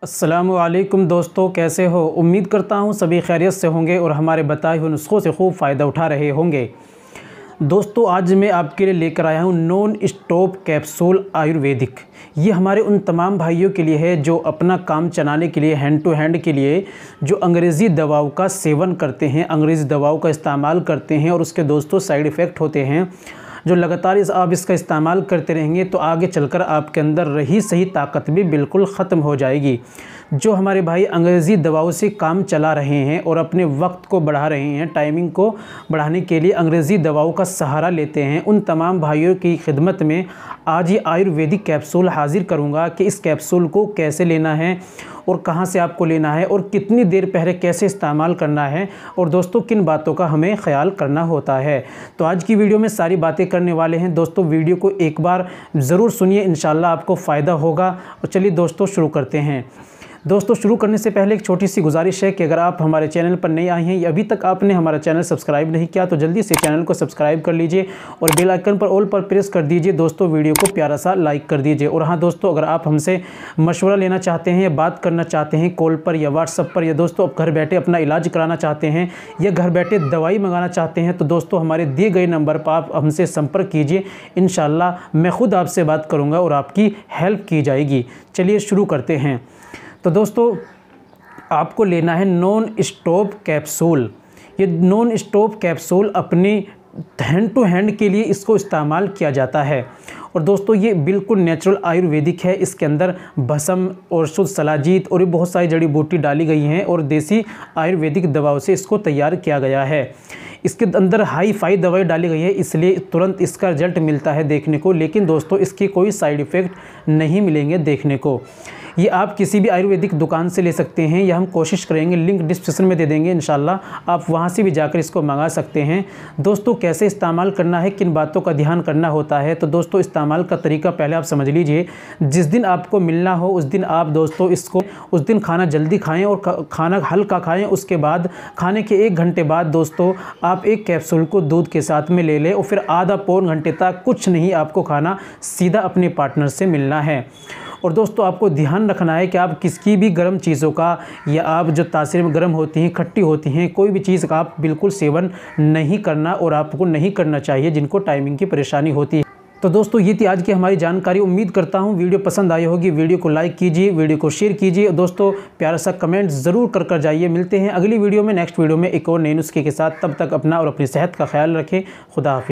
अस्सलामुअलैकुम दोस्तों, कैसे हो। उम्मीद करता हूँ सभी खैरियत से होंगे और हमारे बताए हुए नुस्खों से खूब फ़ायदा उठा रहे होंगे। दोस्तों, आज मैं आपके लिए लेकर आया हूँ नॉन स्टॉप कैप्सूल आयुर्वेदिक। ये हमारे उन तमाम भाइयों के लिए है जो अपना काम चलाने के लिए, हैंड टू हैंड के लिए, जो अंग्रेज़ी दवाओं का सेवन करते हैं, अंग्रेज़ी दवाओं का इस्तेमाल करते हैं और उसके दोस्तों साइड इफ़ेक्ट होते हैं। जो लगातार आप इसका इस्तेमाल करते रहेंगे तो आगे चलकर आपके अंदर रही सही ताकत भी बिल्कुल ख़त्म हो जाएगी। जो हमारे भाई अंग्रेज़ी दवाओं से काम चला रहे हैं और अपने वक्त को बढ़ा रहे हैं, टाइमिंग को बढ़ाने के लिए अंग्रेज़ी दवाओं का सहारा लेते हैं, उन तमाम भाइयों की खिदमत में आज ये आयुर्वेदिक कैप्सूल हाज़िर करूँगा कि इस कैप्सूल को कैसे लेना है और कहाँ से आपको लेना है और कितनी देर पहले कैसे इस्तेमाल करना है और दोस्तों किन बातों का हमें ख्याल करना होता है। तो आज की वीडियो में सारी बातें करने वाले हैं दोस्तों। वीडियो को एक बार ज़रूर सुनिए, इंशाल्लाह आपको फ़ायदा होगा। और चलिए दोस्तों शुरू करते हैं। दोस्तों, शुरू करने से पहले एक छोटी सी गुजारिश है कि अगर आप हमारे चैनल पर नए आए हैं या अभी तक आपने हमारा चैनल सब्सक्राइब नहीं किया तो जल्दी से चैनल को सब्सक्राइब कर लीजिए और बेल आइकन पर ऑल पर प्रेस कर दीजिए। दोस्तों, वीडियो को प्यारा सा लाइक कर दीजिए। और हाँ दोस्तों, अगर आप हमसे मशवरा लेना चाहते हैं या बात करना चाहते हैं कॉल पर या व्हाट्सअप पर, या दोस्तों आप घर बैठे अपना इलाज कराना चाहते हैं या घर बैठे दवाई मंगाना चाहते हैं तो दोस्तों हमारे दिए गए नंबर पर आप हमसे संपर्क कीजिए। इंशाल्लाह मैं ख़ुद आपसे बात करूँगा और आपकी हेल्प की जाएगी। चलिए शुरू करते हैं। तो दोस्तों, आपको लेना है नॉन स्टॉप कैप्सूल। ये नॉन स्टॉप कैप्सूल अपने हैंड टू हैंड के लिए इसको इस्तेमाल किया जाता है। और दोस्तों, ये बिल्कुल नेचुरल आयुर्वेदिक है। इसके अंदर भस्म और शुद्ध सलाजीत और बहुत सारी जड़ी बूटी डाली गई हैं और देसी आयुर्वेदिक दवाओं से इसको तैयार किया गया है। इसके अंदर हाई फाई दवाई डाली गई है, इसलिए तुरंत इसका रिजल्ट मिलता है देखने को। लेकिन दोस्तों, इसकी कोई साइड इफ़ेक्ट नहीं मिलेंगे देखने को। ये आप किसी भी आयुर्वेदिक दुकान से ले सकते हैं या हम कोशिश करेंगे, लिंक डिस्क्रिप्शन में दे देंगे, इंशाल्लाह आप वहां से भी जाकर इसको मंगा सकते हैं। दोस्तों, कैसे इस्तेमाल करना है, किन बातों का ध्यान करना होता है, तो दोस्तों इस्तेमाल का तरीका पहले आप समझ लीजिए। जिस दिन आपको मिलना हो उस दिन आप दोस्तों उस दिन खाना जल्दी खाएँ और खाना हल्का खाएँ। उसके बाद खाने के 1 घंटे बाद दोस्तों आप एक कैप्सूल को दूध के साथ में ले लें और फिर आधा पौन घंटे तक कुछ नहीं आपको खाना, सीधा अपने पार्टनर से मिलना है। और दोस्तों, आपको ध्यान रखना है कि आप किसी भी गर्म चीज़ों का या आप जो तासीर में गर्म होती हैं, खट्टी होती हैं, कोई भी चीज़ का आप बिल्कुल सेवन नहीं करना और आपको नहीं करना चाहिए जिनको टाइमिंग की परेशानी होती है। तो दोस्तों, ये थी आज की हमारी जानकारी। उम्मीद करता हूँ वीडियो पसंद आई होगी। वीडियो को लाइक कीजिए, वीडियो को शेयर कीजिए और दोस्तों प्यारा सा कमेंट ज़रूर कर जाइए। मिलते हैं अगली वीडियो में, नेक्स्ट वीडियो में एक और नए नुस्खे के साथ। तब तक अपना और अपनी सेहत का ख्याल रखें। खुदा हाफिज़।